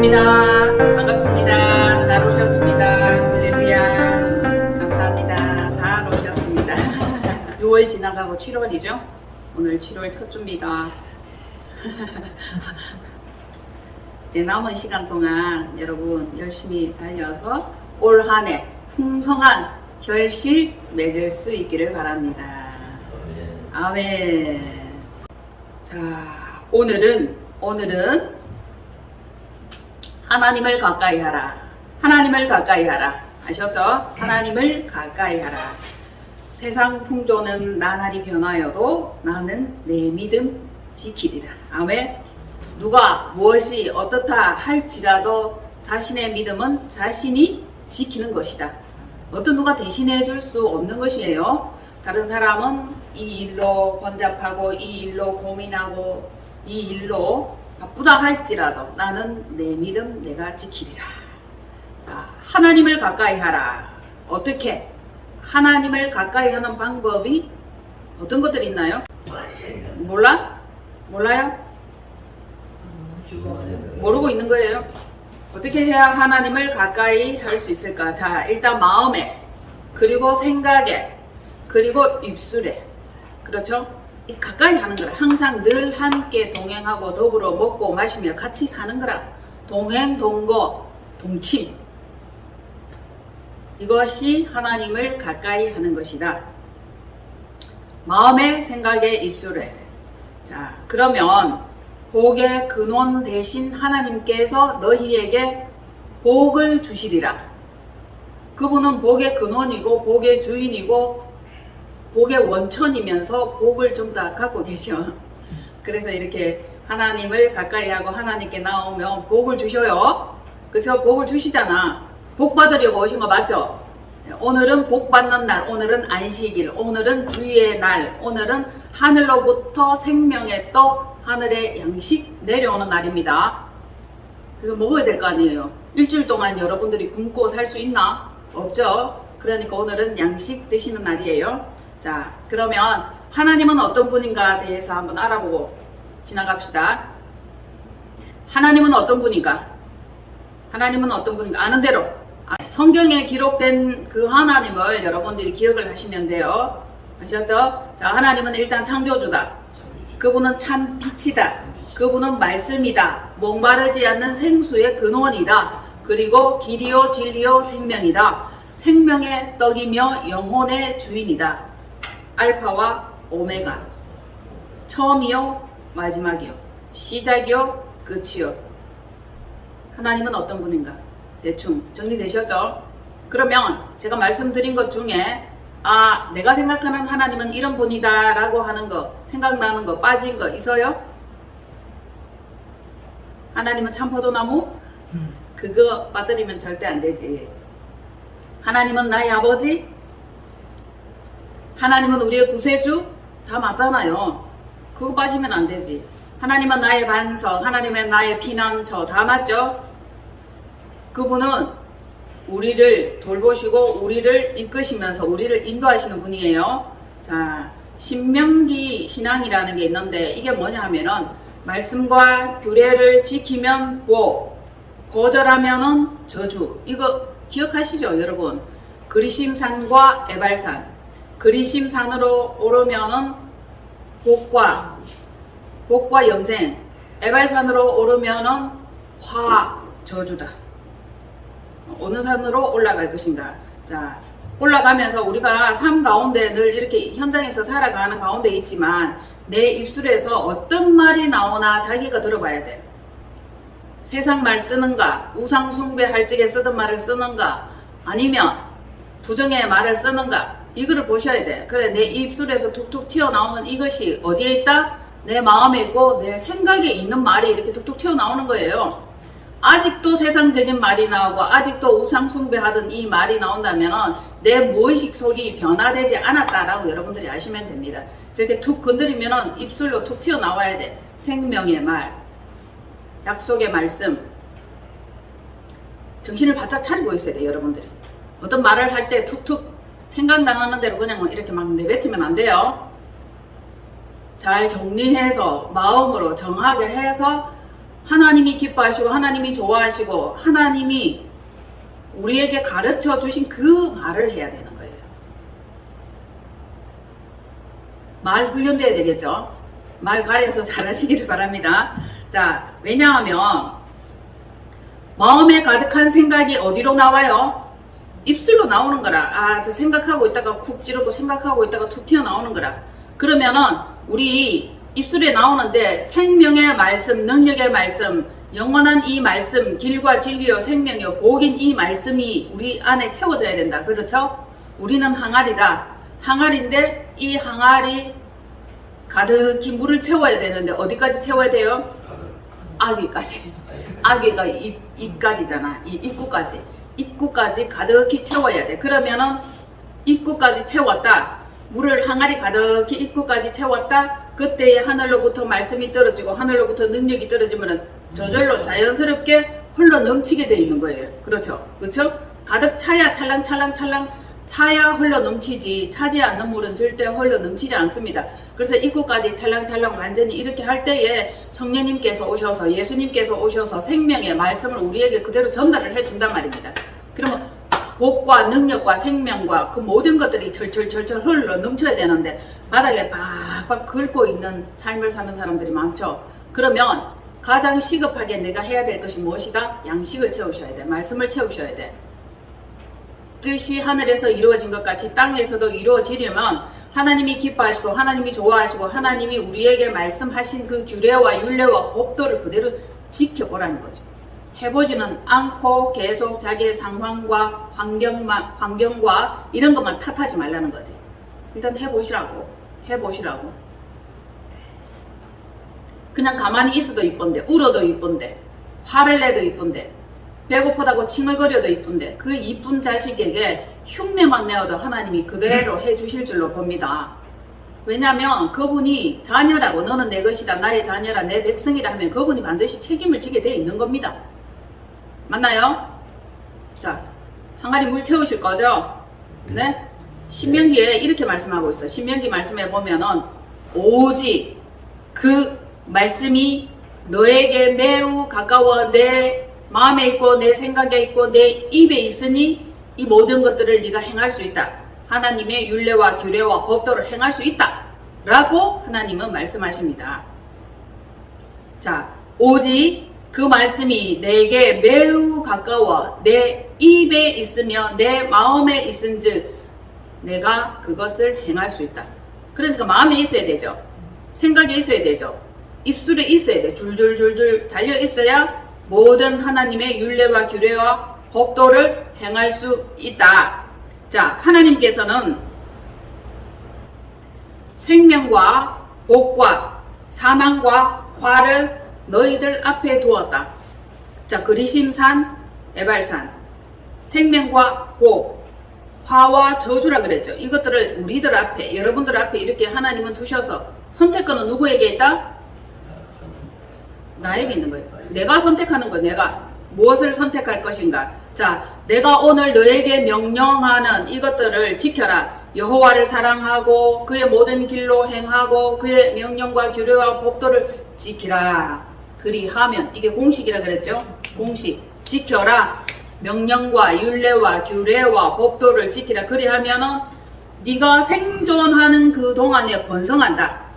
반갑습니다. 반갑습니다. 잘 오셨습니다. 할렐루야. 감사합니다. 잘 오셨습니다. 6월 지나가고 7월이죠. 오늘 7월 첫 주입니다. 이제 남은 시간 동안 여러분 열심히 달려서 올 한 해 풍성한 결실 맺을 수 있기를 바랍니다. 아멘. 자, 오늘은 하나님을 가까이 하라. 하나님을 가까이 하라. 아셨죠? 하나님을 가까이 하라. 세상 풍조는 나날이 변하여도 나는 내 믿음 지키리라. 아멘. 누가 무엇이 어떻다 할지라도 자신의 믿음은 자신이 지키는 것이다. 어떤 누가 대신해 줄 수 없는 것이에요. 다른 사람은 이 일로 번잡하고 이 일로 고민하고 이 일로 바쁘다 할지라도 나는 내 믿음 내가 지키리라. 자, 하나님을 가까이 하라. 어떻게? 하나님을 가까이 하는 방법이 어떤 것들이 있나요? 몰라? 몰라요? 모르고 있는 거예요. 어떻게 해야 하나님을 가까이 할 수 있을까? 자, 일단 마음에, 그리고 생각에, 그리고 입술에. 그렇죠? 가까이 하는 거라. 항상 늘 함께 동행하고 더불어 먹고 마시며 같이 사는 거라. 동행, 동거, 동침. 이것이 하나님을 가까이 하는 것이다. 마음에, 생각에, 입술에. 자, 그러면 복의 근원 대신 하나님께서 너희에게 복을 주시리라. 그분은 복의 근원이고 복의 주인이고 복의 원천이면서 복을 좀 다 갖고 계셔. 그래서 이렇게 하나님을 가까이 하고 하나님께 나오면 복을 주셔요. 그쵸? 복을 주시잖아. 복 받으려고 오신 거 맞죠? 오늘은 복 받는 날, 오늘은 안식일, 오늘은 주의 날, 오늘은 하늘로부터 생명의 떡, 하늘의 양식 내려오는 날입니다. 그래서 먹어야 될 거 아니에요. 일주일 동안 여러분들이 굶고 살 수 있나? 없죠? 그러니까 오늘은 양식 드시는 날이에요. 자, 그러면 하나님은 어떤 분인가 대해서 한번 알아보고 지나갑시다. 하나님은 어떤 분인가? 하나님은 어떤 분인가? 아는 대로. 성경에 기록된 그 하나님을 여러분들이 기억을 하시면 돼요. 아셨죠? 자, 하나님은 일단 창조주다. 그분은 참 빛이다. 그분은 말씀이다. 목마르지 않는 생수의 근원이다. 그리고 길이요 진리요 생명이다. 생명의 떡이며 영혼의 주인이다. 알파와 오메가. 처음이요 마지막이요. 시작이요 끝이요. 하나님은 어떤 분인가? 대충 정리되셨죠? 그러면 제가 말씀드린 것 중에 내가 생각하는 하나님은 이런 분이다 라고 하는 거, 생각나는 거, 빠진 거 있어요? 하나님은 참포도나무? 그거 빠뜨리면 절대 안 되지. 하나님은 나의 아버지? 하나님은 우리의 구세주? 다 맞잖아요. 그거 빠지면 안 되지. 하나님은 나의 반석, 하나님은 나의 피난처, 다 맞죠? 그분은 우리를 돌보시고 우리를 이끄시면서 우리를 인도하시는 분이에요. 자, 신명기 신앙이라는 게 있는데 이게 뭐냐 하면은 말씀과 규례를 지키면 복, 거절하면은 저주. 이거 기억하시죠, 여러분? 그리심산과 에발산. 그리심산으로 오르면은 복과 영생, 에발산으로 오르면은 화, 저주다. 어느 산으로 올라갈 것인가. 자, 올라가면서 우리가 삶 가운데 늘 이렇게 현장에서 살아가는 가운데 있지만 내 입술에서 어떤 말이 나오나 자기가 들어봐야 돼. 세상 말 쓰는가, 우상 숭배할 적에 쓰던 말을 쓰는가, 아니면 부정의 말을 쓰는가, 이거를 보셔야 돼. 그래, 내 입술에서 툭툭 튀어나오는 이것이 어디에 있다? 내 마음에 있고 내 생각에 있는 말이 이렇게 툭툭 튀어나오는 거예요. 아직도 세상적인 말이 나오고 아직도 우상 숭배하던 이 말이 나온다면 내 무의식 속이 변화되지 않았다라고 여러분들이 아시면 됩니다. 이렇게 툭 건드리면 입술로 툭 튀어나와야 돼. 생명의 말, 약속의 말씀. 정신을 바짝 차리고 있어야 돼, 여러분들이. 어떤 말을 할 때 툭툭 생각나는 대로 그냥 이렇게 막 내뱉으면 안 돼요. 잘 정리해서 마음으로 정하게 해서 하나님이 기뻐하시고 하나님이 좋아하시고 하나님이 우리에게 가르쳐 주신 그 말을 해야 되는 거예요. 말 훈련돼야 되겠죠. 말 가려서 잘하시기를 바랍니다. 자, 왜냐하면 마음에 가득한 생각이 어디로 나와요? 입술로 나오는 거라. 아, 저 생각하고 있다가 쿡 찌르고 생각하고 있다가 툭 튀어나오는 거라. 그러면은 우리 입술에 나오는데 생명의 말씀, 능력의 말씀, 영원한 이 말씀, 길과 진리요 생명이요 복인 이 말씀이 우리 안에 채워져야 된다. 그렇죠? 우리는 항아리다. 항아리인데 이 항아리 가득히 물을 채워야 되는데 어디까지 채워야 돼요? 아귀까지. 아귀가 입까지잖아. 이 입구까지. 입구까지 가득히 채워야 돼. 그러면은 입구까지 채웠다. 물을 항아리 가득히 입구까지 채웠다. 그때에 하늘로부터 말씀이 떨어지고 하늘로부터 능력이 떨어지면은 저절로 자연스럽게 흘러 넘치게 돼 있는 거예요. 그렇죠? 그렇죠? 가득 차야 찰랑찰랑찰랑 차야 흘러 넘치지 차지 않는 물은 절대 흘러 넘치지 않습니다. 그래서 입구까지 찰랑찰랑 완전히 이렇게 할 때에 성령님께서 오셔서 예수님께서 오셔서 생명의 말씀을 우리에게 그대로 전달을 해준단 말입니다. 그러면 복과 능력과 생명과 그 모든 것들이 철철철철 흘러 넘쳐야 되는데 바닥에 박박 긁고 있는 삶을 사는 사람들이 많죠. 그러면 가장 시급하게 내가 해야 될 것이 무엇이다? 양식을 채우셔야 돼. 말씀을 채우셔야 돼. 뜻이 하늘에서 이루어진 것 같이 땅에서도 이루어지려면 하나님이 기뻐하시고 하나님이 좋아하시고 하나님이 우리에게 말씀하신 그 규례와 율례와 법도를 그대로 지켜보라는 거죠. 해보지는 않고 계속 자기의 상황과 환경과 이런 것만 탓하지 말라는 거지. 일단 해보시라고. 그냥 가만히 있어도 이쁜데, 울어도 이쁜데, 화를 내도 이쁜데, 배고프다고 칭얼거려도 이쁜데 그 이쁜 자식에게 흉내만 내어도 하나님이 그대로 해주실 줄로 봅니다. 왜냐하면 그분이 자녀라고 너는 내 것이다, 나의 자녀라, 내 백성이라 하면 그분이 반드시 책임을 지게 되어 있는 겁니다. 맞나요? 자, 항아리 물 채우실 거죠? 네? 신명기에 이렇게 말씀하고 있어. 신명기 말씀에 보면은 오직 그 말씀이 너에게 매우 가까워 내 마음에 있고 내 생각에 있고 내 입에 있으니 이 모든 것들을 네가 행할 수 있다. 하나님의 율례와 규례와 법도를 행할 수 있다. 라고 하나님은 말씀하십니다. 자, 오직 그 말씀이 내게 매우 가까워 내 입에 있으며 내 마음에 있은즉 내가 그것을 행할 수 있다. 그러니까 마음에 있어야 되죠. 생각에 있어야 되죠. 입술에 있어야 돼. 줄줄줄줄 달려 있어야 모든 하나님의 율례와 규례와 법도를 행할 수 있다. 자, 하나님께서는 생명과 복과 사망과 화를 너희들 앞에 두었다. 자, 그리심산, 에발산, 생명과 복, 화와 저주라 그랬죠. 이것들을 우리들 앞에, 여러분들 앞에 이렇게 하나님은 두셔서 선택권은 누구에게 있다? 나에게 있는 거예요. 내가 선택하는 거예요. 내가 무엇을 선택할 것인가. 자, 내가 오늘 너에게 명령하는 이것들을 지켜라. 여호와를 사랑하고 그의 모든 길로 행하고 그의 명령과 규례와 법도를 지키라. 그리하면 이게 공식이라 그랬죠. 공식. 지켜라. 명령과 율례와 규례와 법도를 지키라. 그리하면은 네가 생존하는 그 동안에 번성한다.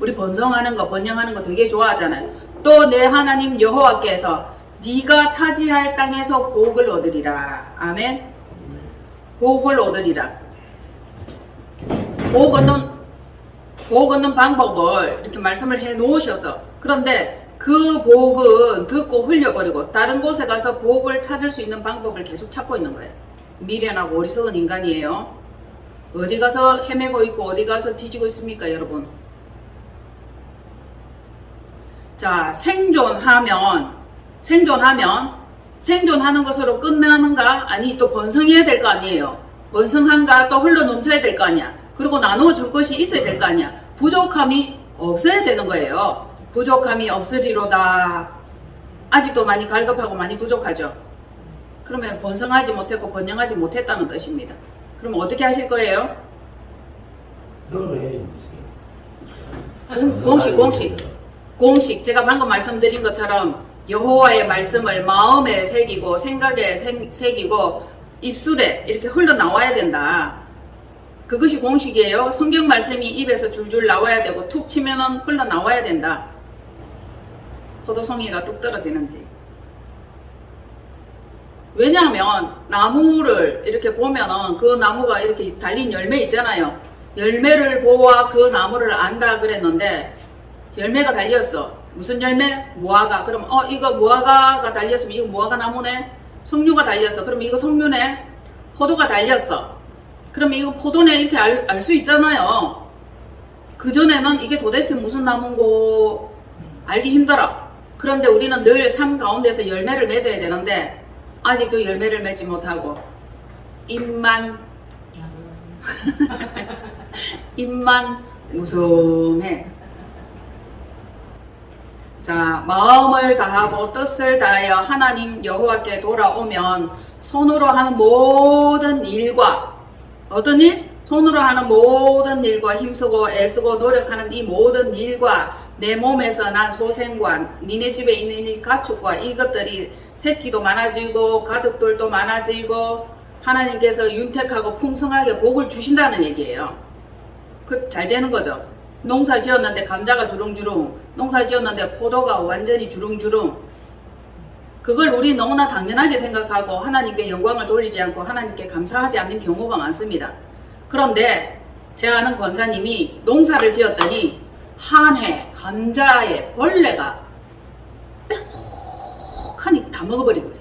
우리 번성하는 거, 번영하는 거 되게 좋아하잖아요. 또 내 하나님 여호와께서 네가 차지할 땅에서 복을 얻으리라. 아멘. 복을 얻으리라. 복 얻는 방법을 이렇게 말씀을 해 놓으셔서, 그런데 그 복은 듣고 흘려버리고 다른 곳에 가서 복을 찾을 수 있는 방법을 계속 찾고 있는 거예요. 미련하고 어리석은 인간이에요. 어디 가서 헤매고 있고 어디 가서 뒤지고 있습니까, 여러분? 자, 생존하는 것으로 끝나는가? 아니, 또 번성해야 될 거 아니에요. 번성한가? 또 흘러 넘쳐야 될 거 아니야. 그리고 나누어 줄 것이 있어야 될 거 아니야. 부족함이 없어야 되는 거예요. 부족함이 없으리로다. 아직도 많이 갈급하고 많이 부족하죠. 그러면 번성하지 못했고 번영하지 못했다는 뜻입니다. 그럼 어떻게 하실 거예요? 공식. 제가 방금 말씀드린 것처럼 여호와의 말씀을 마음에 새기고 생각에 새기고 입술에 이렇게 흘러나와야 된다. 그것이 공식이에요. 성경 말씀이 입에서 줄줄 나와야 되고 툭 치면은 흘러나와야 된다. 포도송이가 뚝 떨어지는지. 왜냐하면 나무를 이렇게 보면은 그 나무가 이렇게 달린 열매 있잖아요. 열매를 보아 그 나무를 안다 그랬는데 열매가 달렸어. 무슨 열매? 무화과. 그럼 이거 무화과가 달렸으면 이거 무화과 나무네. 석류가 달렸어. 그럼 이거 석류네. 포도가 달렸어. 그럼 이거 포도네 이렇게 알 수 있잖아요. 그전에는 이게 도대체 무슨 나무인고 알기 힘들어. 그런데 우리는 늘 삶 가운데서 열매를 맺어야 되는데 아직도 열매를 맺지 못하고 입만 무성해. 자, 마음을 다하고 뜻을 다하여 하나님 여호와께 돌아오면 손으로 하는 모든 일과 어떤 일? 손으로 하는 모든 일과 힘쓰고 애쓰고 노력하는 이 모든 일과 내 몸에서 난 소생과 니네 집에 있는 이 가축과 이것들이 새끼도 많아지고 가족들도 많아지고 하나님께서 윤택하고 풍성하게 복을 주신다는 얘기예요. 잘 되는 거죠. 농사 지었는데 감자가 주렁주렁, 농사 지었는데 포도가 완전히 주렁주렁. 그걸 우리 너무나 당연하게 생각하고 하나님께 영광을 돌리지 않고 하나님께 감사하지 않는 경우가 많습니다. 그런데 제 아는 권사님이 농사를 지었더니 한 해 감자에 벌레가 빽하니 다 먹어버린 거예요.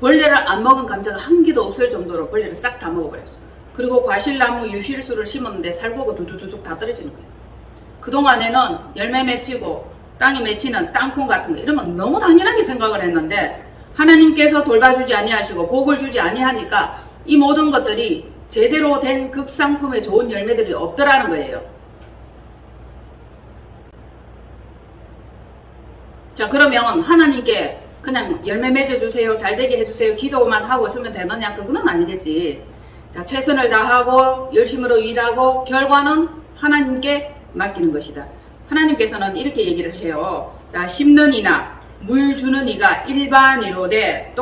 벌레를 안 먹은 감자가 한 개도 없을 정도로 벌레를 싹 다 먹어버렸어. 그리고 과실나무 유실수를 심었는데 살구가 두두두둑 다 떨어지는 거예요. 그동안에는 열매 맺히고 땅에 맺히는 땅콩 같은 거 이런 건 너무 당연하게 생각을 했는데 하나님께서 돌봐주지 아니하시고 복을 주지 아니하니까 이 모든 것들이 제대로 된 극상품의 좋은 열매들이 없더라는 거예요. 자, 그러면 하나님께 그냥 열매 맺어주세요, 잘되게 해주세요, 기도만 하고 있으면 되느냐? 그거는 아니겠지. 자, 최선을 다하고 열심으로 일하고 결과는 하나님께 맡기는 것이다. 하나님께서는 이렇게 얘기를 해요. 자, 심는 이나 물 주는 이가 일반이로되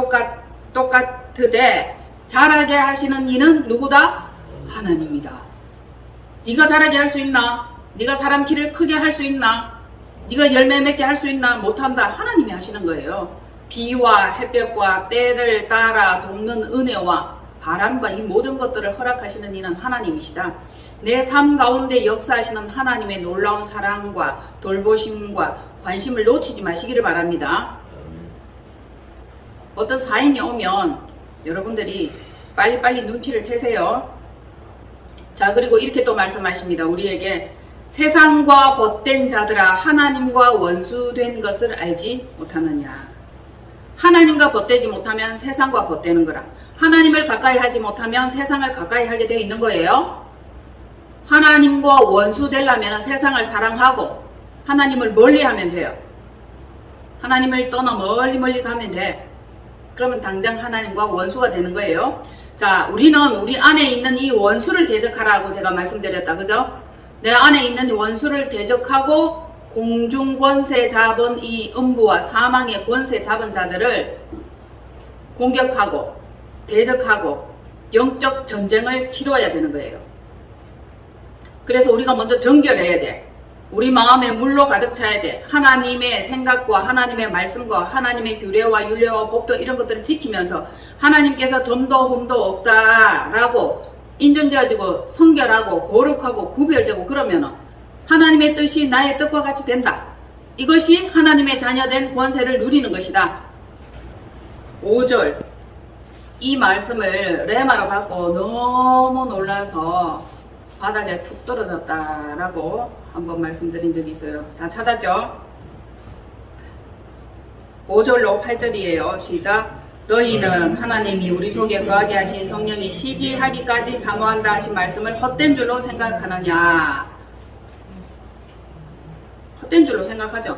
똑같으되 자라게 하시는 이는 누구다? 하나님이다. 네가 자라게 할 수 있나? 네가 사람 키를 크게 할 수 있나? 네가 열매 맺게 할 수 있나? 못한다. 하나님이 하시는 거예요. 비와 햇볕과 때를 따라 돕는 은혜와 바람과 이 모든 것들을 허락하시는 이는 하나님이시다. 내 삶 가운데 역사하시는 하나님의 놀라운 사랑과 돌보심과 관심을 놓치지 마시기를 바랍니다. 어떤 사인이 오면 여러분들이 빨리빨리 눈치를 채세요. 자, 그리고 이렇게 또 말씀하십니다. 우리에게 세상과 벗된 자들아 하나님과 원수된 것을 알지 못하느냐. 하나님과 벗되지 못하면 세상과 벗되는 거라. 하나님을 가까이 하지 못하면 세상을 가까이 하게 되어 있는 거예요. 하나님과 원수 되려면 세상을 사랑하고 하나님을 멀리하면 돼요. 하나님을 떠나 멀리 가면 돼. 그러면 당장 하나님과 원수가 되는 거예요. 자, 우리는 우리 안에 있는 이 원수를 대적하라고 제가 말씀드렸다. 그죠? 내 안에 있는 원수를 대적하고 공중 권세 잡은 이 음부와 사망의 권세 잡은 자들을 공격하고 대적하고 영적 전쟁을 치러야 되는 거예요. 그래서 우리가 먼저 정결해야 돼. 우리 마음에 물로 가득 차야 돼. 하나님의 생각과 하나님의 말씀과 하나님의 규례와 율례와 법도 이런 것들을 지키면서 하나님께서 점도 흠도 없다라고 인정되어지고 성결하고 거룩하고 구별되고 그러면은 하나님의 뜻이 나의 뜻과 같이 된다. 이것이 하나님의 자녀된 권세를 누리는 것이다. 5절 이 말씀을 레마로 받고 너무 놀라서 바닥에 툭 떨어졌다라고 한번 말씀드린 적이 있어요. 다 찾았죠? 5절로 8절이에요. 시작. 너희는 하나님이 우리 속에 거하게 하신 성령이 시기하기까지 사모한다 하신 말씀을 헛된 줄로 생각하느냐. 헛된 줄로 생각하죠.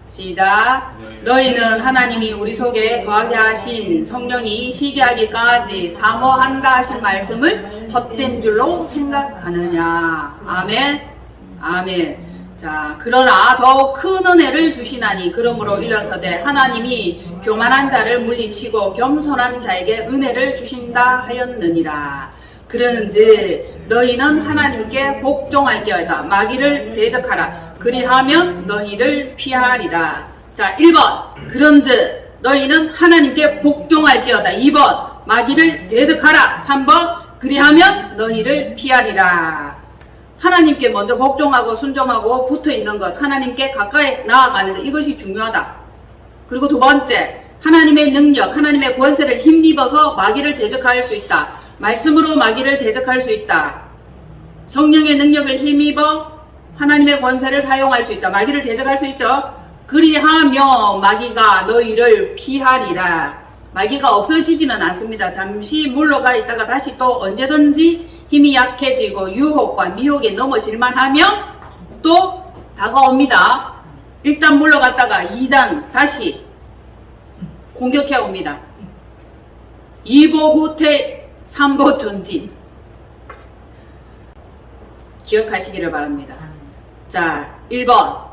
시작. 너희는 하나님이 우리 속에 거하게 하신 성령이 시기하기까지 사모한다 하신 말씀을 헛된 줄로 생각하느냐. 아멘. 아멘. 자, 그러나 더욱 큰 은혜를 주시나니 그러므로 일러서되 하나님이 교만한 자를 물리치고 겸손한 자에게 은혜를 주신다 하였느니라. 그런즉 너희는 하나님께 복종할지어다. 마귀를 대적하라. 그리하면 너희를 피하리라. 자, 1번 그런즉 너희는 하나님께 복종할지어다. 2번 마귀를 대적하라. 3번 그리하면 너희를 피하리라. 하나님께 먼저 복종하고 순종하고 붙어있는 것, 하나님께 가까이 나아가는 것, 이것이 중요하다. 그리고 두 번째, 하나님의 능력, 하나님의 권세를 힘입어서 마귀를 대적할 수 있다. 말씀으로 마귀를 대적할 수 있다. 성령의 능력을 힘입어 하나님의 권세를 사용할 수 있다. 마귀를 대적할 수 있죠. 그리하며 마귀가 너희를 피하리라. 마귀가 없어지지는 않습니다. 잠시 물러가 있다가 다시 또 언제든지 힘이 약해지고 유혹과 미혹에 넘어질만 하면 또 다가옵니다. 일단 물러갔다가 2단 다시 공격해 옵니다. 2보 후퇴 3보 전진. 기억하시기를 바랍니다. 자, 1번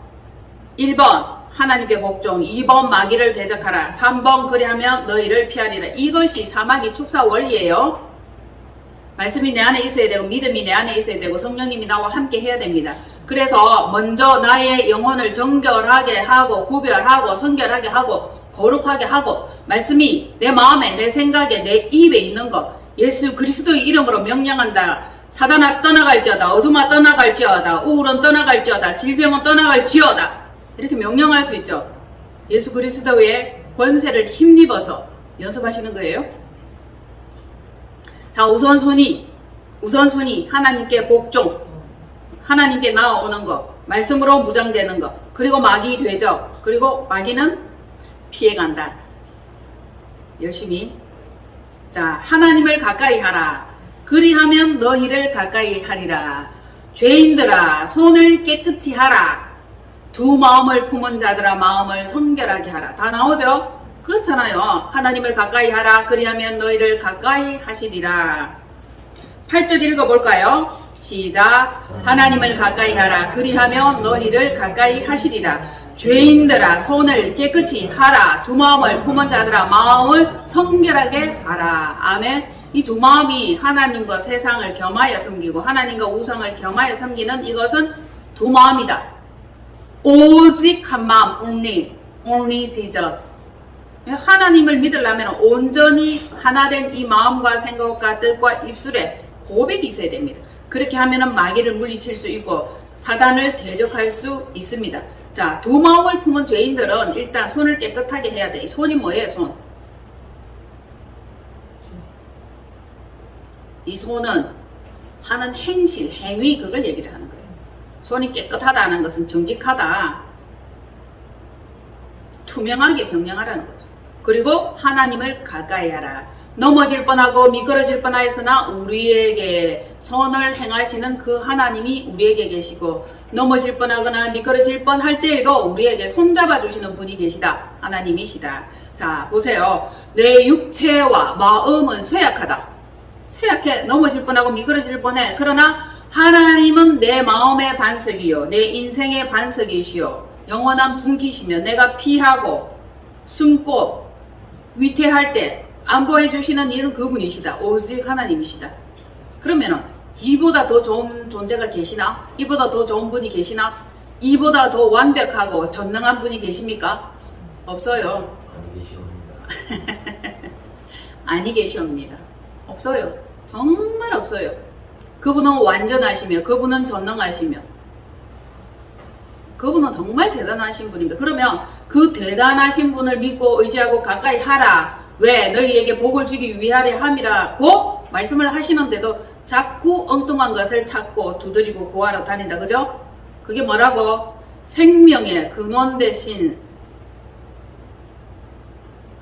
하나님께 복종, 2번 마귀를 대적하라, 3번 그리하면 너희를 피하리라. 이것이 사마귀 축사 원리예요. 말씀이 내 안에 있어야 되고 믿음이 내 안에 있어야 되고 성령님이 나와 함께 해야 됩니다. 그래서 먼저 나의 영혼을 정결하게 하고 구별하고 성결하게 하고 거룩하게 하고 말씀이 내 마음에 내 생각에 내 입에 있는 것 예수 그리스도의 이름으로 명령한다. 사단아 떠나갈지어다. 어둠아 떠나갈지어다. 우울은 떠나갈지어다. 질병은 떠나갈지어다. 이렇게 명령할 수 있죠. 예수 그리스도의 권세를 힘입어서 연습하시는 거예요. 자, 우선순위 하나님께 복종, 하나님께 나아오는 것, 말씀으로 무장되는 것, 그리고 마귀 대적, 그리고 마귀는 피해간다. 열심히. 자, 하나님을 가까이 하라. 그리하면 너희를 가까이 하리라. 죄인들아 손을 깨끗이 하라. 두 마음을 품은 자들아 마음을 성결하게 하라. 다 나오죠? 그렇잖아요. 하나님을 가까이 하라. 그리하면 너희를 가까이 하시리라. 8절 읽어볼까요? 시작. 하나님을 가까이 하라. 그리하면 너희를 가까이 하시리라. 죄인들아 손을 깨끗이 하라. 두 마음을 품은 자들아 마음을 성결하게 하라. 아멘. 이 두 마음이 하나님과 세상을 겸하여 섬기고 하나님과 우상을 겸하여 섬기는 이것은 두 마음이다. 오직 한 마음, only Jesus. 하나님을 믿으려면 온전히 하나된 이 마음과 생각과 뜻과 입술에 고백이 있어야 됩니다. 그렇게 하면 마귀를 물리칠 수 있고 사단을 대적할 수 있습니다. 자, 두 마음을 품은 죄인들은 일단 손을 깨끗하게 해야 돼. 손이 뭐예요? 손. 이 손은 하는 행실, 행위 그걸 얘기를 하는 거예요. 손이 깨끗하다는 것은 정직하다. 투명하게 경영하라는 거죠. 그리고 하나님을 가까이 하라. 넘어질 뻔하고 미끄러질 뻔하였으나 우리에게 선을 행하시는 그 하나님이 우리에게 계시고 넘어질 뻔하거나 미끄러질 뻔할 때에도 우리에게 손잡아 주시는 분이 계시다. 하나님이시다. 자, 보세요. 내 육체와 마음은 쇠약하다. 쇠약해. 넘어질 뻔하고 미끄러질 뻔해. 그러나 하나님은 내 마음의 반석이요 내 인생의 반석이시요 영원한 분기시며 내가 피하고 숨고 위태할 때 안보해 주시는 이는 그분이시다. 오직 하나님이시다. 그러면은 이보다 더 좋은 존재가 계시나? 이보다 더 좋은 분이 계시나? 이보다 더 완벽하고 전능한 분이 계십니까? 없어요. 아니 계시옵니다. 아니 계시옵니다. 없어요. 정말 없어요. 그분은 완전하시며 그분은 전능하시며 그분은 정말 대단하신 분입니다. 그러면 그 대단하신 분을 믿고 의지하고 가까이 하라. 왜? 너희에게 복을 주기 위하려 함이라고 말씀을 하시는데도 자꾸 엉뚱한 것을 찾고 두드리고 구하러 다닌다. 그죠? 그게 뭐라고? 생명의 근원 대신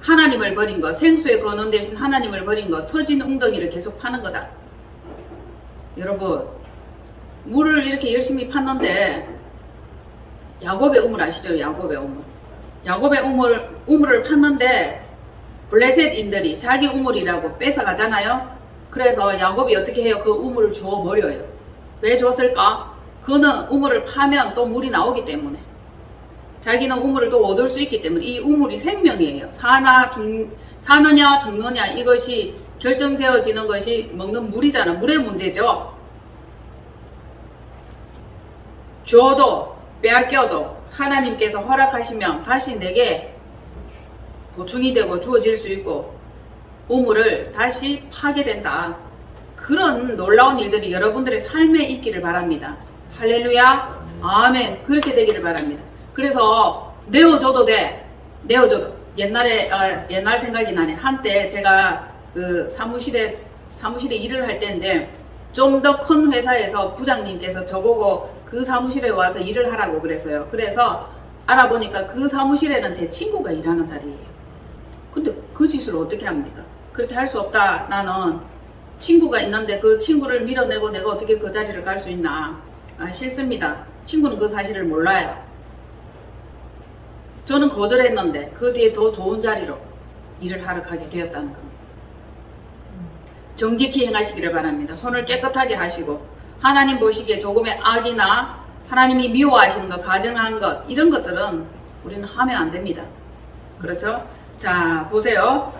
하나님을 버린 것, 생수의 근원 대신 하나님을 버린 것, 터진 웅덩이를 계속 파는 거다. 여러분, 물을 이렇게 열심히 팠는데 야곱의 우물 아시죠? 야곱의 우물. 야곱의 우물을 팠는데 블레셋인들이 자기 우물이라고 뺏어가잖아요. 그래서 야곱이 어떻게 해요? 그 우물을 줘버려요. 왜 줬을까? 그는 우물을 파면 또 물이 나오기 때문에 자기는 우물을 또 얻을 수 있기 때문에 이 우물이 생명이에요. 사느냐 죽느냐 이것이 결정되어지는 것이 먹는 물이잖아. 물의 문제죠. 줘도 빼앗겨도 하나님께서 허락하시면 다시 내게 보충이 되고 주어질 수 있고 우물을 다시 파게 된다. 그런 놀라운 일들이 여러분들의 삶에 있기를 바랍니다. 할렐루야 아멘. 그렇게 되기를 바랍니다. 그래서 내어줘도 돼. 내어줘도. 옛날 생각이 나네. 한때 제가 그 사무실에 일을 할 때인데 좀 더 큰 회사에서 부장님께서 저보고 그 사무실에 와서 일을 하라고 그랬어요. 그래서 알아보니까 그 사무실에는 제 친구가 일하는 자리예요. 근데 그 짓을 어떻게 합니까? 그렇게 할 수 없다. 나는 친구가 있는데 그 친구를 밀어내고 내가 어떻게 그 자리를 갈 수 있나. 싫습니다. 친구는 그 사실을 몰라요. 저는 거절했는데 그 뒤에 더 좋은 자리로 일을 하러 가게 되었다는 겁니다. 정직히 행하시기를 바랍니다. 손을 깨끗하게 하시고 하나님 보시기에 조금의 악이나 하나님이 미워하시는 것, 가증한 것 이런 것들은 우리는 하면 안 됩니다. 그렇죠? 자 보세요.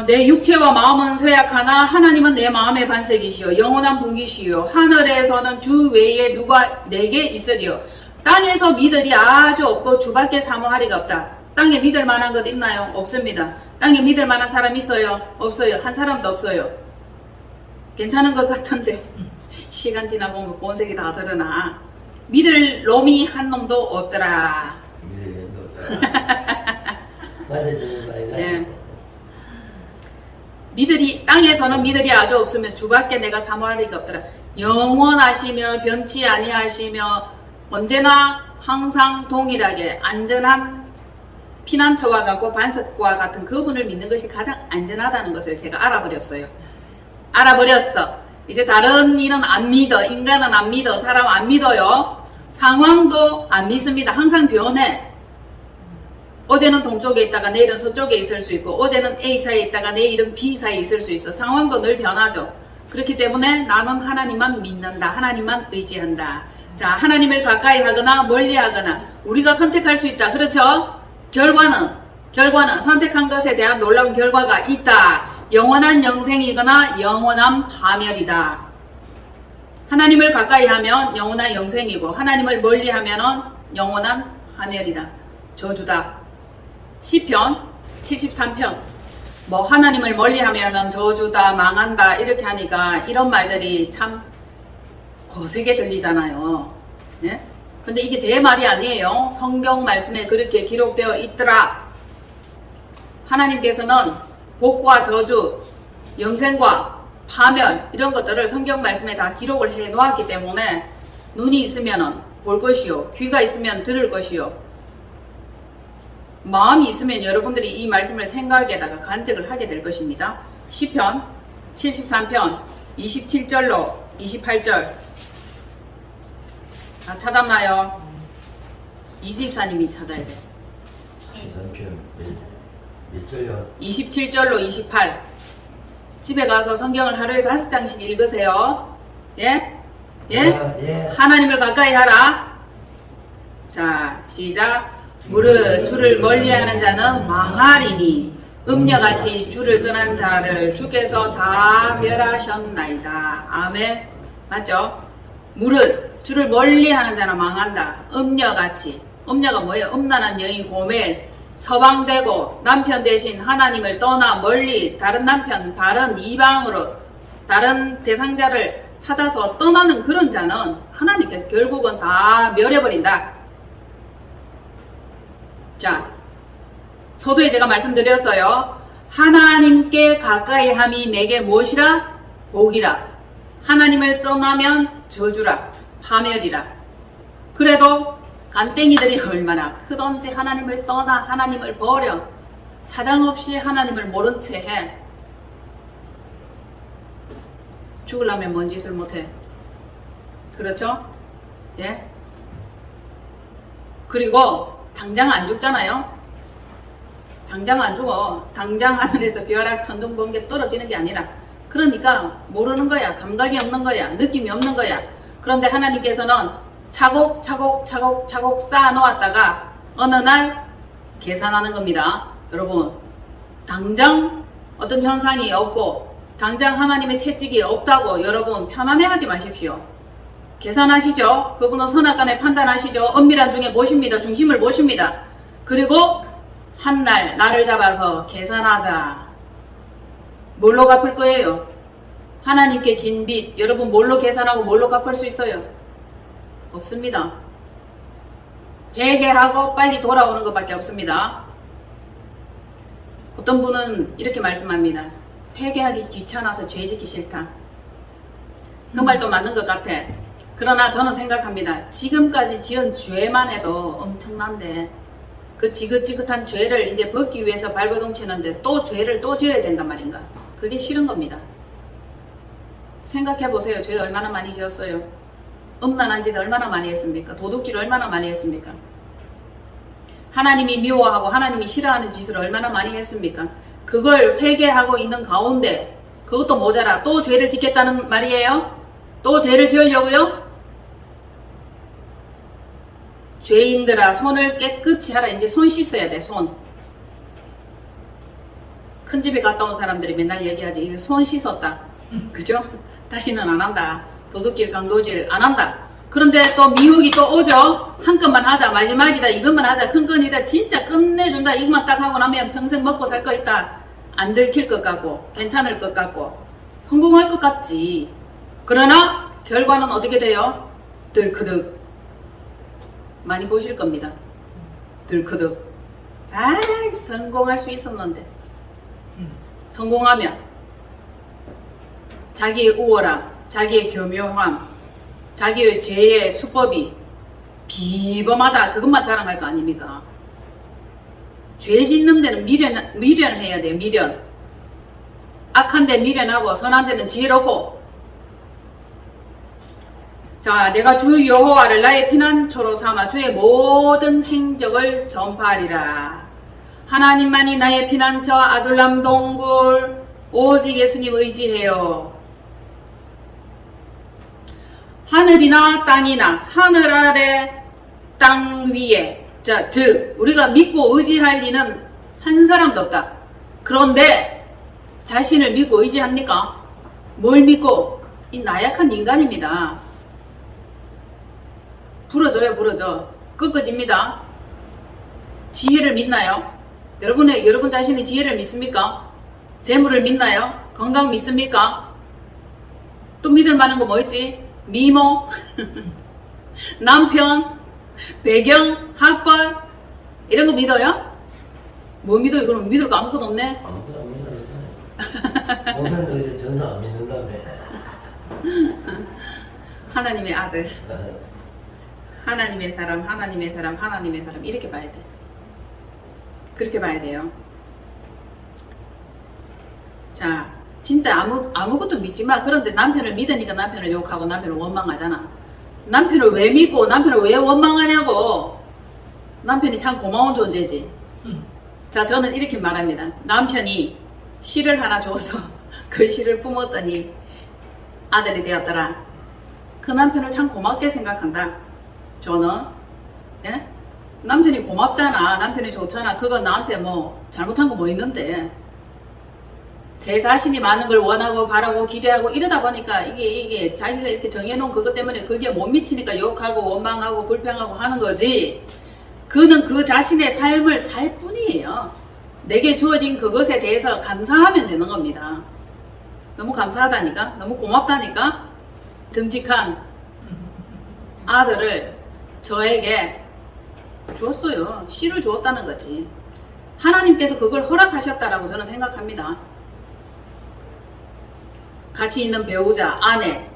내 육체와 마음은 쇠약하나 하나님은 내 마음의 반석이시요 영원한 분기시요 하늘에서는 주 외에 누가 내게 있으리요. 땅에서 믿을이 아주 없고 주밖에 사모하리가 없다. 땅에 믿을 만한 것 있나요? 없습니다. 땅에 믿을 만한 사람 있어요? 없어요. 한 사람도 없어요. 괜찮은 것 같은데 시간 지나보면 본색이 다 드러나. 믿을 놈이 한 놈도 없더라. 믿을 놈도 없더라. 맞아주는 말이다. 네. 땅에서는 믿을이 아주 없으면 주밖에 내가 사모하리가 없더라. 영원하시며 변치 아니하시며 언제나 항상 동일하게 안전한 피난처와 같고 반석과 같은 그분을 믿는 것이 가장 안전하다는 것을 제가 알아버렸어요. 알아버렸어. 이제 다른 일은 안 믿어. 인간은 안 믿어. 사람 안 믿어요. 상황도 안 믿습니다. 항상 변해. 어제는 동쪽에 있다가 내일은 서쪽에 있을 수 있고 어제는 A사에 있다가 내일은 B사에 있을 수 있어. 상황도 늘 변하죠. 그렇기 때문에 나는 하나님만 믿는다. 하나님만 의지한다. 자, 하나님을 가까이 하거나 멀리 하거나 우리가 선택할 수 있다. 그렇죠? 결과는 선택한 것에 대한 놀라운 결과가 있다. 영원한 영생이거나 영원한 파멸이다. 하나님을 가까이 하면 영원한 영생이고 하나님을 멀리 하면 영원한 파멸이다. 저주다. 시편 73편 뭐 하나님을 멀리 하면 저주다 망한다 이렇게 하니까 이런 말들이 참 거세게 들리잖아요. 네? 근데 이게 제 말이 아니에요. 성경 말씀에 그렇게 기록되어 있더라. 하나님께서는 복과 저주, 영생과 파멸 이런 것들을 성경 말씀에 다 기록을 해 놓았기 때문에 눈이 있으면 볼 것이요 귀가 있으면 들을 것이요 마음이 있으면 여러분들이 이 말씀을 생각에다가 간직을 하게 될 것입니다. 시편 73편 27절로 28절 다 찾았나요? 이집사님이 찾아야 돼. 73편 몇 절요? 27절로 28 집에 가서 성경을 하루에 5장씩 읽으세요. 예? 예? 예. 하나님을 가까이 하라. 자 시작. 무릇 주를 멀리하는 자는 망하리니 음녀같이 주를 떠난 자를 주께서 다 멸하셨나이다. 아멘. 맞죠? 무릇 주를 멀리하는 자는 망한다. 음녀같이. 음녀가 뭐예요? 음란한 여인 고멜 서방되고 남편 대신 하나님을 떠나 멀리 다른 남편 다른 이방으로 다른 대상자를 찾아서 떠나는 그런 자는 하나님께서 결국은 다 멸해버린다. 자, 서두에 제가 말씀드렸어요. 하나님께 가까이 함이 내게 무엇이라? 복이라. 하나님을 떠나면 저주라. 파멸이라. 그래도 간땡이들이 얼마나 크던지 하나님을 떠나 하나님을 버려 사정없이 하나님을 모른 채 해. 죽으려면 뭔 짓을 못해. 그렇죠? 예? 그리고 당장 안 죽잖아요. 당장 안 죽어. 당장 하늘에서 벼락 천둥 번개 떨어지는 게 아니라 그러니까 모르는 거야. 감각이 없는 거야. 느낌이 없는 거야. 그런데 하나님께서는 차곡차곡 쌓아 놓았다가 어느 날 계산하는 겁니다. 여러분, 당장 어떤 현상이 없고 당장 하나님의 채찍이 없다고 여러분 편안해하지 마십시오. 계산하시죠. 그분은 선악간에 판단하시죠. 엄밀한 중에 보십니다. 중심을 보십니다. 그리고 한 날 나를 잡아서 계산하자. 뭘로 갚을 거예요? 하나님께 진 빚 여러분 뭘로 계산하고 뭘로 갚을 수 있어요? 없습니다. 회개하고 빨리 돌아오는 것밖에 없습니다. 어떤 분은 이렇게 말씀합니다. 회개하기 귀찮아서 죄 짓기 싫다. 그 말도 맞는 것 같아. 그러나 저는 생각합니다. 지금까지 지은 죄만 해도 엄청난데 그 지긋지긋한 죄를 이제 벗기 위해서 발버둥 치는데 또 죄를 또 지어야 된단 말인가? 그게 싫은 겁니다. 생각해 보세요. 죄 얼마나 많이 지었어요? 음란한 짓 얼마나 많이 했습니까? 도둑질 얼마나 많이 했습니까? 하나님이 미워하고 하나님이 싫어하는 짓을 얼마나 많이 했습니까? 그걸 회개하고 있는 가운데 그것도 모자라 또 죄를 짓겠다는 말이에요? 또 죄를 지으려고요? 죄인들아 손을 깨끗이 하라. 이제 손 씻어야 돼. 손. 큰 집에 갔다 온 사람들이 맨날 얘기하지. 이제 손 씻었다. 그죠? 다시는 안 한다. 도둑질 강도질 안 한다. 그런데 또 미혹이 또 오죠. 한 건만 하자. 마지막이다. 이것만 하자. 큰 건이다. 진짜 끝내준다. 이것만 딱 하고 나면 평생 먹고 살 거 있다. 안 들킬 것 같고 괜찮을 것 같고 성공할 것 같지. 그러나 결과는 어떻게 돼요? 들크득. 많이 보실 겁니다. 들크득. 아, 성공할 수 있었는데. 성공하면 자기의 우월함, 자기의 교묘함, 자기의 죄의 수법이 비범하다. 그것만 자랑할 거 아닙니까? 죄 짓는 데는 미련해야 돼요. 미련. 악한 데 미련하고 선한 데는 지혜롭고. 자, 내가 주 여호와를 나의 피난처로 삼아 주의 모든 행적을 전파하리라. 하나님만이 나의 피난처 아둘람 동굴 오직 예수님 의지해요. 하늘이나 땅이나 하늘 아래 땅 위에 즉 우리가 믿고 의지할 리는 한 사람도 없다. 그런데 자신을 믿고 의지합니까? 뭘 믿고? 이 나약한 인간입니다. 부러져요. 부러져. 꺾어집니다. 지혜를 믿나요? 여러분 자신의 지혜를 믿습니까? 재물을 믿나요? 건강 믿습니까? 또 믿을 만한 거 뭐 있지? 미모, 남편, 배경, 학벌 이런 거 믿어요? 뭐 믿어요? 그럼 믿을 거 아무것도 없네? 아무것도 안 믿는다잖아요. 목사님도 이제 전혀 안 믿는다며. 하나님의 아들, 하나님의 사람, 하나님의 사람, 하나님의 사람 이렇게 봐야 돼. 그렇게 봐야 돼요. 자, 진짜 아무것도 믿지 마. 그런데 남편을 믿으니까 남편을 욕하고 남편을 원망하잖아. 남편을 왜 믿고 남편을 왜 원망하냐고. 남편이 참 고마운 존재지. 자, 저는 이렇게 말합니다. 남편이 씨를 하나 줘서 그 씨를 품었더니 아들이 되었더라. 그 남편을 참 고맙게 생각한다. 저는. 예? 남편이 고맙잖아. 남편이 좋잖아. 그건 나한테 뭐 잘못한 거 뭐 있는데. 제 자신이 많은 걸 원하고 바라고 기대하고 이러다 보니까 이게 자기가 이렇게 정해놓은 그것 때문에 그게 못 미치니까 욕하고 원망하고 불평하고 하는 거지. 그는 그 자신의 삶을 살 뿐이에요. 내게 주어진 그것에 대해서 감사하면 되는 겁니다. 너무 감사하다니까? 너무 고맙다니까? 듬직한 아들을 저에게 주었어요. 씨를 주었다는 거지. 하나님께서 그걸 허락하셨다라고 저는 생각합니다. 같이 있는 배우자, 아내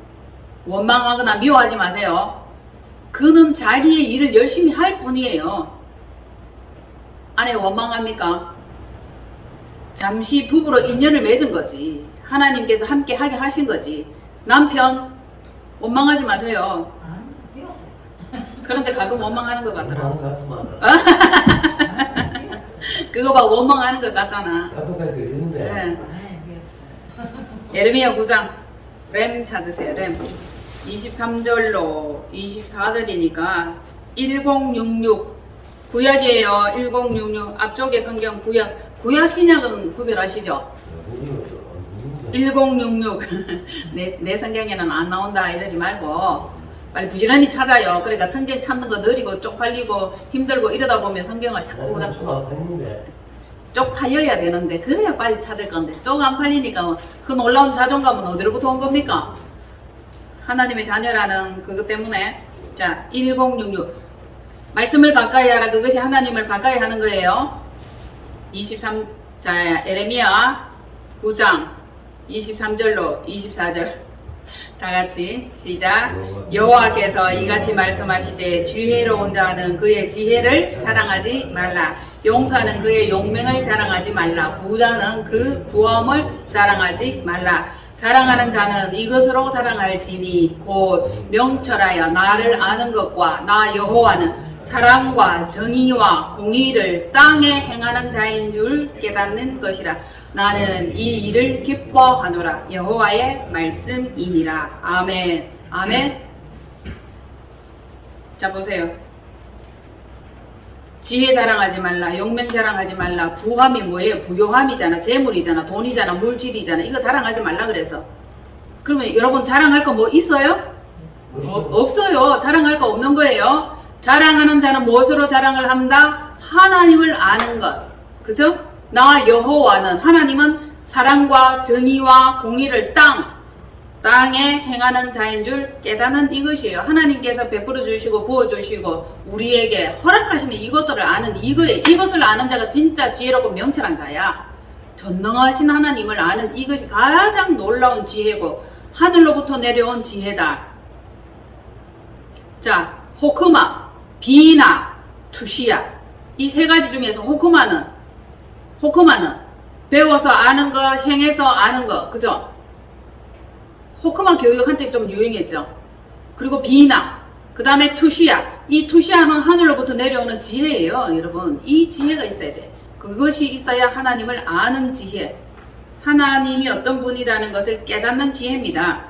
원망하거나 미워하지 마세요. 그는 자기의 일을 열심히 할 뿐이에요. 아내 원망합니까? 잠시 부부로 인연을 맺은 거지. 하나님께서 함께 하게 하신 거지. 남편 원망하지 마세요. 그런데 가끔 원망하는 것 같더라고. 그거 봐, 원망하는 것 같잖아. 나도까지 들리는데. 네. 예레미야 9장 램 찾으세요. 램. 23절로 24절이니까 1066 구약이에요. 1066 앞쪽에 성경 구약 신약은 구별하시죠? 1066 내 성경에는 안 나온다 이러지 말고 빨리 부지런히 찾아요. 그러니까 성경 찾는 거 느리고 쪽팔리고 힘들고 이러다 보면 성경을 자꾸 쪽팔려야 되는데 그래야 빨리 찾을 건데 쪽 안 팔리니까 그 놀라운 자존감은 어디로부터 온 겁니까? 하나님의 자녀라는 그것 때문에. 자, 1066 말씀을 가까이 하라. 그것이 하나님을 가까이 하는 거예요. 23 자, 에레미야 9장 23절로 24절 다 같이 시작. 여호와께서 이같이 말씀하시되 지혜로운 자는 그의 지혜를 자랑하지 말라. 용사는 그의 용맹을 자랑하지 말라. 부자는 그 부엄을 자랑하지 말라. 자랑하는 자는 이것으로 자랑할지니 곧 명철하여 나를 아는 것과 나 여호와는 사랑과 정의와 공의를 땅에 행하는 자인 줄 깨닫는 것이라. 나는 이 일을 기뻐하노라. 여호와의 말씀이니라. 아멘. 아멘. 자 보세요. 지혜 자랑하지 말라. 용맹 자랑하지 말라. 부함이 뭐예요? 부요함이잖아. 재물이잖아. 돈이잖아. 물질이잖아. 이거 자랑하지 말라 그래서. 그러면 여러분 자랑할 거 뭐 있어요? 없어요. 자랑할 거 없는 거예요. 자랑하는 자는 무엇으로 자랑을 한다? 하나님을 아는 것. 그죠? 나 여호와는 하나님은 사랑과 정의와 공의를 땅에 행하는 자인 줄 깨닫는 이것이에요. 하나님께서 베풀어 주시고 부어 주시고 우리에게 허락하시는 이것들을 아는 이것을 아는 자가 진짜 지혜롭고 명철한 자야. 전능하신 하나님을 아는 이것이 가장 놀라운 지혜고 하늘로부터 내려온 지혜다. 자, 호크마, 비나, 투시야. 이 세 가지 중에서 호크마는 배워서 아는 거, 행해서 아는 거, 그죠? 호크마 교육 한때 좀 유행했죠. 그리고 비나, 그 다음에 투시야. 이 투시야는 하늘로부터 내려오는 지혜예요, 여러분. 이 지혜가 있어야 돼. 그것이 있어야 하나님을 아는 지혜. 하나님이 어떤 분이라는 것을 깨닫는 지혜입니다.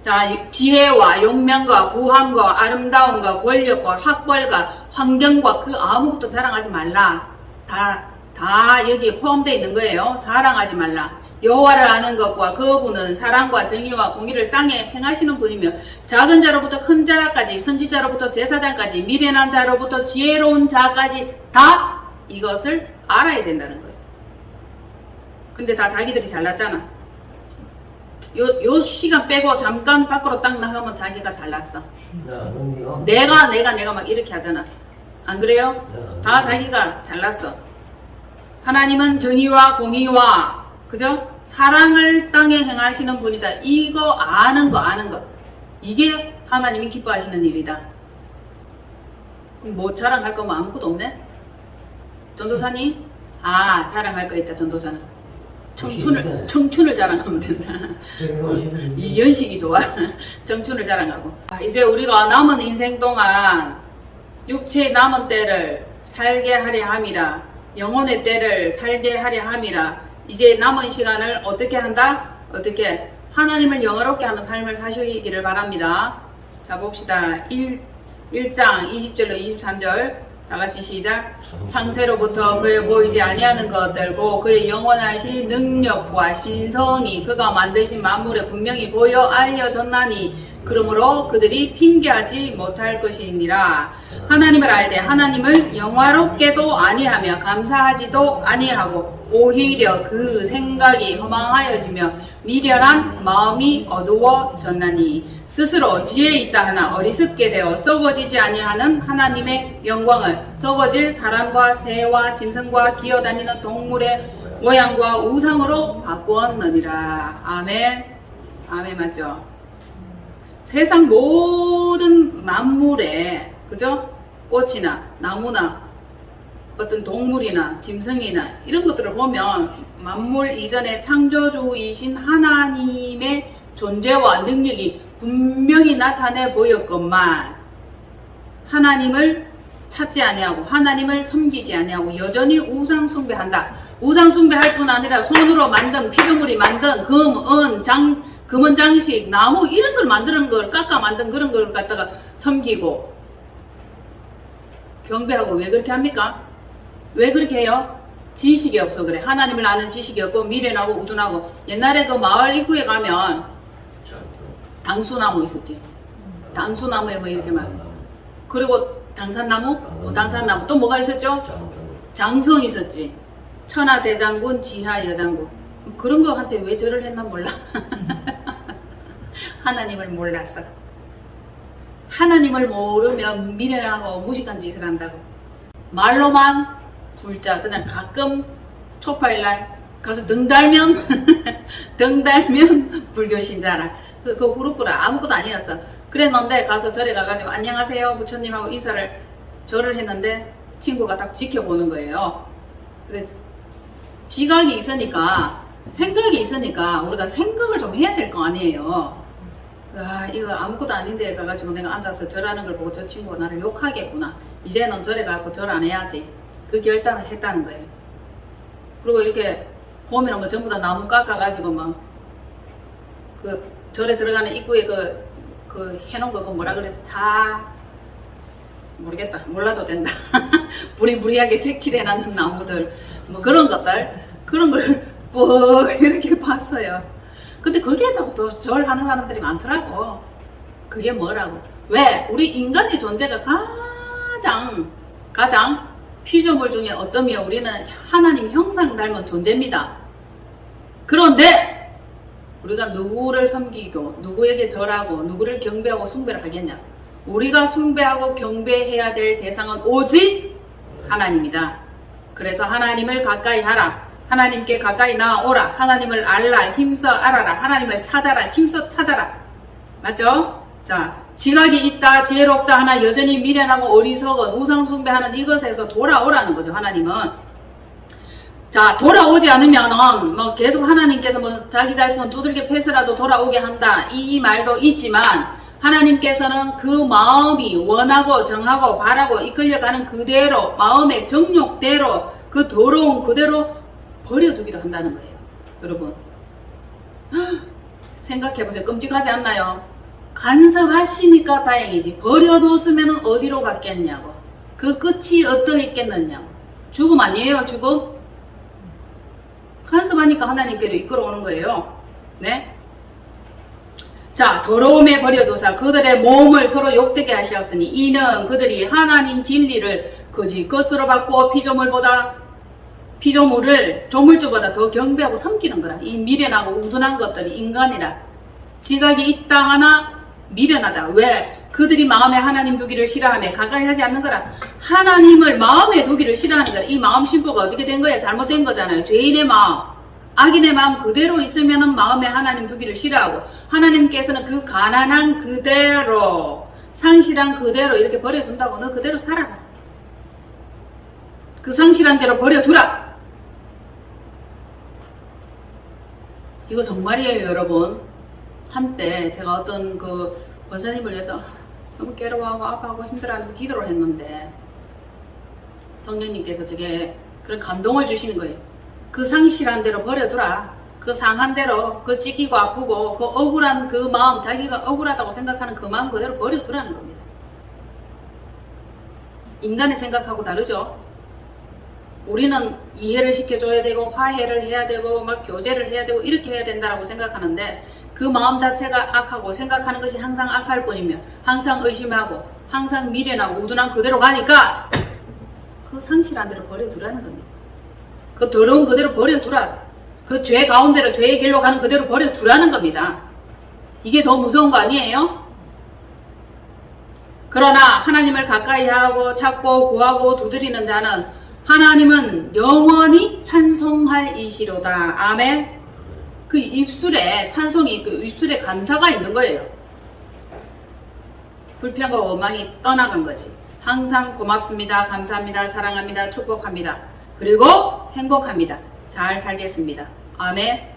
자, 지혜와 용명과 부함과 아름다움과 권력과 학벌과 환경과 그 아무것도 자랑하지 말라. 다 여기에 포함되어 있는 거예요. 자랑하지 말라. 여호와를 아는 것과 그분은 사랑과 정의와 공의를 땅에 행하시는 분이며 작은 자로부터 큰 자까지 선지자로부터 제사장까지 미련한 자로부터 지혜로운 자까지 다 이것을 알아야 된다는 거예요. 근데 다 자기들이 잘났잖아. 요 시간 빼고 잠깐 밖으로 딱 나가면 자기가 잘났어. 내가 막 이렇게 하잖아. 안 그래요? 다 자기가 잘났어. 하나님은 정의와 공의와 그죠? 사랑을 땅에 행하시는 분이다. 이거 아는 거. 이게 하나님이 기뻐하시는 일이다. 그럼 뭐 자랑할 거 뭐 아무것도 없네? 전도사님? 자랑할 거 있다, 전도사는. 청춘을 자랑하면 된다. 이 연식이 좋아. 청춘을 자랑하고. 이제 우리가 남은 인생 동안 육체의 남은 때를 살게 하려 함이라. 영혼의 때를 살게 하려 함이라. 이제 남은 시간을 어떻게 한다? 어떻게? 하나님을 영화롭게 하는 삶을 사시기를 바랍니다. 자 봅시다. 1장 20절로 23절 다같이 시작. 창세로부터 그의 보이지 아니하는 것들고 그의 영원하신 능력과 신성이 그가 만드신 만물에 분명히 보여 알려졌나니 그러므로 그들이 핑계하지 못할 것이니라. 하나님을 알되 하나님을 영화롭게도 아니하며 감사하지도 아니하고 오히려 그 생각이 허망하여지며 미련한 마음이 어두워졌나니 스스로 지혜 있다 하나 어리석게 되어 썩어지지 아니하는 하나님의 영광을 썩어질 사람과 새와 짐승과 기어다니는 동물의 모양과 우상으로 바꾸었느니라. 아멘. 아멘 맞죠? 세상 모든 만물에 그죠? 꽃이나 나무나 어떤 동물이나 짐승이나 이런 것들을 보면 만물 이전에 창조주이신 하나님의 존재와 능력이 분명히 나타내 보였건만 하나님을 찾지 아니하고 하나님을 섬기지 아니하고 여전히 우상 숭배한다. 우상 숭배할 뿐 아니라 손으로 만든 피조물이 만든 금, 은, 금은 장식, 나무 이런 걸 만드는 걸 깎아 만든 그런 걸 갖다가 섬기고 경배하고 왜 그렇게 합니까? 왜 그렇게 해요? 지식이 없어 그래. 하나님을 아는 지식이 없고 미련하고 우둔하고. 옛날에 그 마을 입구에 가면 당수나무 있었지. 당수나무에 뭐 이렇게 막 그리고 당산나무? 당산나무 또 뭐가 있었죠? 장성 있었지. 천하대장군 지하여장군. 그런 거한테 왜 절을 했나 몰라. 하나님을 몰랐어. 하나님을 모르면 미련하고 무식한 짓을 한다고. 말로만 불자. 그냥 가끔 초파일날 가서 등 달면 등 달면 불교 신자라. 그거 후루꾸라 아무것도 아니었어. 그랬는데 가서 절에 가가지고 안녕하세요 부처님하고 인사를 절을 했는데 친구가 딱 지켜보는 거예요. 그래서 지각이 있으니까 생각이 있으니까 우리가 생각을 좀 해야 될 거 아니에요. 아 이거 아무것도 아닌데 가가지고 내가 앉아서 절하는 걸 보고 저 친구가 나를 욕하겠구나. 이제는 절에 가고 절 안 해야지. 그 결단을 했다는 거예요. 그리고 이렇게 보면은 뭐 전부 다 나무 깎아가지고 막 그 절에 들어가는 입구에 그 해놓은 거 뭐라 그래? 모르겠다. 몰라도 된다. 부리부리하게 색칠해놨는 나무들 뭐 그런 것들 그런 걸 뭐 이렇게 봤어요. 근데 거기에 또 절하는 사람들이 많더라고. 그게 뭐라고? 왜? 우리 인간의 존재가 가장 피조물 중에 어떠며 우리는 하나님 형상 닮은 존재입니다. 그런데 우리가 누구를 섬기고 누구에게 절하고 누구를 경배하고 숭배를 하겠냐? 우리가 숭배하고 경배해야 될 대상은 오직 하나님이다. 그래서 하나님을 가까이 하라. 하나님께 가까이 나오라. 하나님을 알라. 힘써 알아라. 하나님을 찾아라. 힘써 찾아라. 맞죠? 자, 지각이 있다, 지혜롭다 하나 여전히 미련하고 어리석은 우상 숭배하는 이것에서 돌아오라는 거죠. 하나님은. 자, 돌아오지 않으면은 뭐 계속 하나님께서 뭐 자기 자식은 두들겨 패서라도 돌아오게 한다. 이 말도 있지만 하나님께서는 그 마음이 원하고 정하고 바라고 이끌려가는 그대로 마음의 정욕대로 그 더러운 그대로 버려두기도 한다는 거예요. 여러분 생각해보세요. 끔찍하지 않나요? 간섭하시니까 다행이지. 버려뒀으면 어디로 갔겠냐고. 그 끝이 어떠했겠느냐고. 죽음 아니에요? 죽음? 간섭하니까 하나님께로 이끌어오는 거예요. 네? 자, 더러움에 버려두사 그들의 몸을 서로 욕되게 하셨으니 이는 그들이 하나님 진리를 거짓 것으로 받고 피조물을 조물주보다 더 경배하고 섬기는 거라. 이 미련하고 우둔한 것들이 인간이라. 지각이 있다 하나 미련하다. 왜? 그들이 마음에 하나님 두기를 싫어하며 가까이 하지 않는 거라. 하나님을 마음에 두기를 싫어하는 거라. 이 마음 심보가 어떻게 된 거야? 잘못된 거잖아요. 죄인의 마음, 악인의 마음 그대로 있으면은 마음에 하나님 두기를 싫어하고 하나님께서는 그 가난한 그대로 상실한 그대로 이렇게 버려둔다고. 너 그대로 살아라. 그 상실한 대로 버려두라. 이거 정말이에요, 여러분. 한때 제가 어떤 그 권사님을 위해서 너무 괴로워하고 아파하고 힘들어하면서 기도를 했는데 성령님께서 저게 그런 감동을 주시는 거예요. 그 상실한 대로 버려두라. 그 상한 대로 그 찢기고 아프고 그 억울한 그 마음, 자기가 억울하다고 생각하는 그 마음 그대로 버려두라는 겁니다. 인간의 생각하고 다르죠. 우리는 이해를 시켜줘야 되고 화해를 해야 되고 막 교제를 해야 되고 이렇게 해야 된다고 생각하는데 그 마음 자체가 악하고 생각하는 것이 항상 악할 뿐이며 항상 의심하고 항상 미련하고 우둔한 그대로 가니까 그 상실한 대로 버려두라는 겁니다. 그 더러운 그대로 버려두라. 그 죄 가운데로 죄의 길로 가는 그대로 버려두라는 겁니다. 이게 더 무서운 거 아니에요? 그러나 하나님을 가까이 하고 찾고 구하고 두드리는 자는 하나님은 영원히 찬송할 이시로다. 아멘. 그 입술에 찬송이 그 입술에 감사가 있는 거예요. 불평과 원망이 떠나간 거지. 항상 고맙습니다. 감사합니다. 사랑합니다. 축복합니다. 그리고 행복합니다. 잘 살겠습니다. 아멘.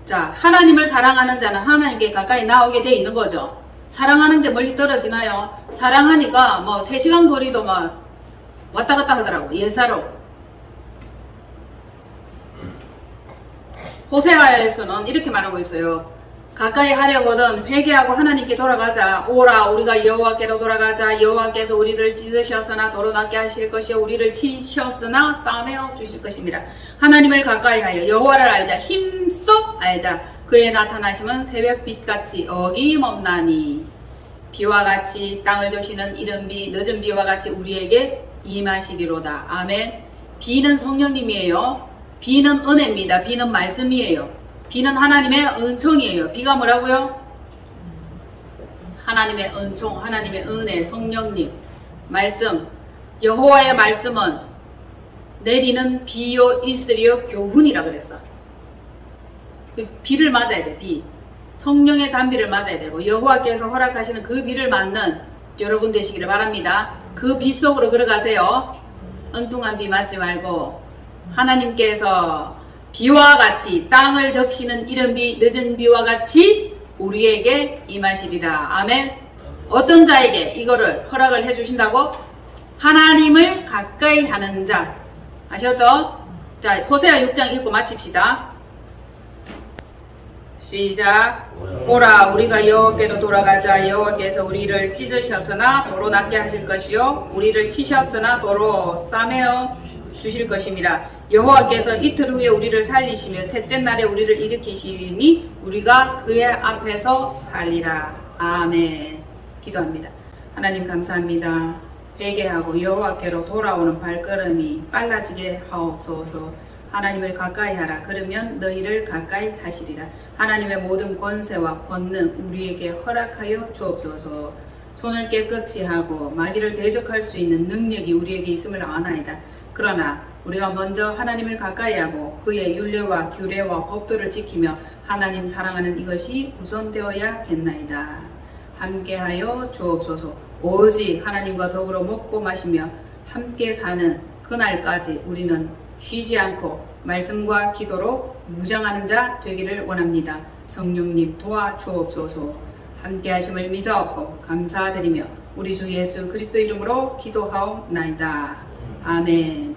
자, 하나님을 사랑하는 자는 하나님께 가까이 나오게 돼 있는 거죠. 사랑하는데 멀리 떨어지나요? 사랑하니까 뭐 3시간 거리도 막 왔다 갔다 하더라고. 예사로. 호세아에서는 이렇게 말하고 있어요. 가까이 하려거든 회개하고 하나님께 돌아가자. 오라 우리가 여호와께로 돌아가자. 여호와께서 우리를 찢으셨으나 도로 낫게 하실 것이요 우리를 치셨으나 싸매어 주실 것입니다. 하나님을 가까이 하여 여호와를 알자. 힘써 알자. 그의 나타나심은 새벽빛같이 어김없나니 비와 같이 땅을 적시는 이른 비 늦은 비와 같이 우리에게 임하시리로다. 아멘. 비는 성령님이에요. 비는 은혜입니다. 비는 말씀이에요. 비는 하나님의 은총이에요. 비가 뭐라고요? 하나님의 은총, 하나님의 은혜, 성령님, 말씀. 여호와의 말씀은 내리는 비요 이슬이요 교훈이라 그랬어. 그 비를 맞아야 돼. 비. 성령의 단비를 맞아야 되고 여호와께서 허락하시는 그 비를 맞는 여러분 되시기를 바랍니다. 그 비 속으로 걸어가세요. 엉뚱한 비 맞지 말고 하나님께서 비와 같이 땅을 적시는 이른 비 늦은 비와 같이 우리에게 임하시리라. 아멘. 어떤 자에게 이거를 허락을 해주신다고? 하나님을 가까이 하는 자. 아셨죠? 자, 호세아 6장 읽고 마칩시다. 시작. 오라 우리가 여호와께로 돌아가자. 여호와께서 우리를 찢으셨으나 도로 낫게 하실 것이요 우리를 치셨으나 도로 싸매어 주실 것입니다. 여호와께서 이틀 후에 우리를 살리시며 셋째 날에 우리를 일으키시리니 우리가 그의 앞에서 살리라. 아멘. 기도합니다. 하나님 감사합니다. 회개하고 여호와께로 돌아오는 발걸음이 빨라지게 하옵소서. 하나님을 가까이 하라. 그러면 너희를 가까이 하시리라. 하나님의 모든 권세와 권능 우리에게 허락하여 주옵소서. 손을 깨끗이 하고 마귀를 대적할 수 있는 능력이 우리에게 있음을 아나이다. 그러나 우리가 먼저 하나님을 가까이 하고 그의 율례와 규례와 법도를 지키며 하나님 사랑하는 이것이 우선되어야겠나이다. 함께하여 주옵소서. 오직 하나님과 더불어 먹고 마시며 함께 사는 그날까지 우리는 쉬지 않고 말씀과 기도로 무장하는 자 되기를 원합니다. 성령님 도와주옵소서. 함께 하심을 믿사옵고 감사드리며 우리 주 예수 그리스도 이름으로 기도하옵나이다. 아멘.